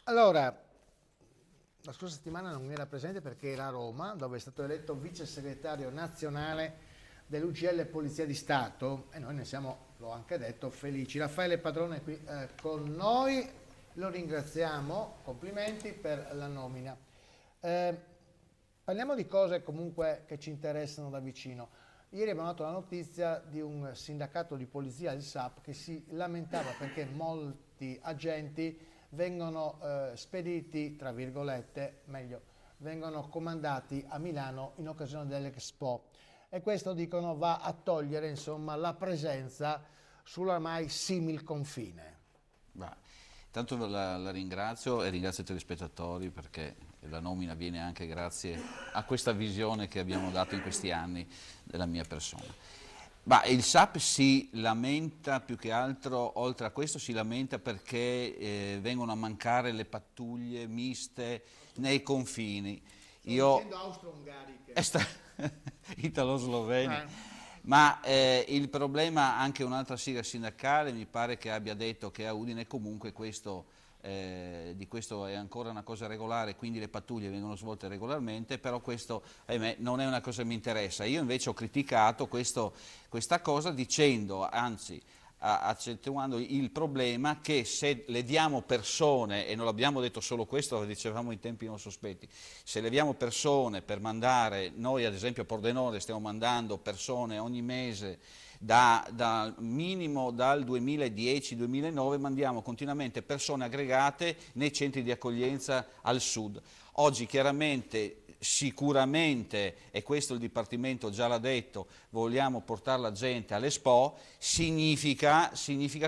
Allora, la scorsa settimana non era presente perché era a Roma, dove è stato eletto vice segretario nazionale dell'UGL Polizia di Stato e noi ne siamo, l'ho anche detto, felici. Raffaele Padrone è qui con noi, lo ringraziamo, complimenti per la nomina. Parliamo di cose comunque che ci interessano da vicino. Ieri abbiamo dato la notizia di un sindacato di polizia, il SAP, che si lamentava perché molti agenti vengono spediti, tra virgolette, meglio, vengono comandati a Milano in occasione dell'Expo. E questo, dicono, va a togliere, insomma, la presenza sull'ormai simil confine. Tanto la ringrazio e ringrazio i telespettatori perché la nomina viene anche grazie a questa visione che abbiamo dato in questi anni della mia persona. Il SAP si lamenta più che altro, oltre a questo, si lamenta perché vengono a mancare le pattuglie miste nei confini. Dicendo austro-ungariche. Italo-slovene. Ma il problema, anche un'altra sigla sindacale mi pare che abbia detto che a Udine comunque di questo è ancora una cosa regolare, quindi le pattuglie vengono svolte regolarmente, però questo ahimè non è una cosa che mi interessa. Io invece ho criticato questa cosa dicendo, anzi accentuando il problema che se leviamo persone, e non abbiamo detto solo questo, lo dicevamo in tempi non sospetti, se leviamo persone per mandare, noi ad esempio a Pordenone stiamo mandando persone ogni mese minimo dal 2010-2009 mandiamo continuamente persone aggregate nei centri di accoglienza al sud. Oggi chiaramente, sicuramente, e questo il Dipartimento già l'ha detto, vogliamo portare la gente all'Expo, significa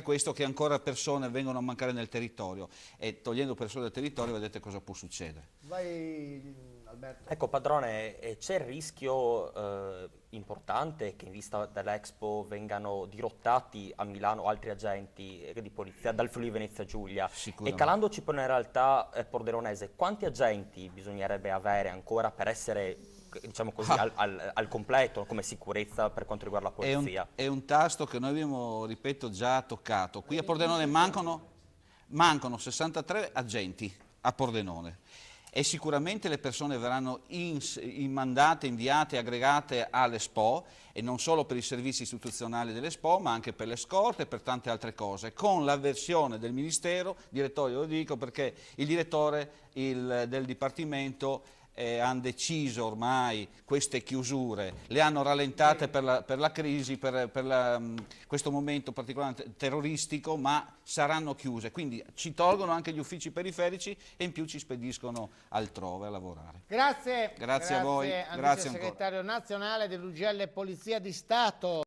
questo che ancora persone vengono a mancare nel territorio e togliendo persone dal territorio vedete cosa può succedere. Vai Alberto. Ecco Padrone, c'è il rischio importante che in vista dell'Expo vengano dirottati a Milano altri agenti di polizia dal Friuli Venezia Giulia e calandoci poi in realtà pordenonese, quanti agenti bisognerebbe avere ancora per essere, diciamo così, al completo come sicurezza per quanto riguarda la polizia? È un tasto che noi abbiamo, ripeto, già toccato. Qui a Pordenone mancano 63 agenti a Pordenone. E sicuramente le persone verranno mandate, inviate, aggregate all'Expo e non solo per i servizi istituzionali dell'Expo ma anche per le scorte e per tante altre cose, con l'avversione del Ministero, direttore lo dico perché il direttore del Dipartimento hanno deciso ormai queste chiusure, le hanno rallentate per la crisi, questo momento particolarmente terroristico, ma saranno chiuse, quindi ci tolgono anche gli uffici periferici e in più ci spediscono altrove a lavorare. Grazie a voi, al grazie vice segretario nazionale dell'UGL Polizia di Stato.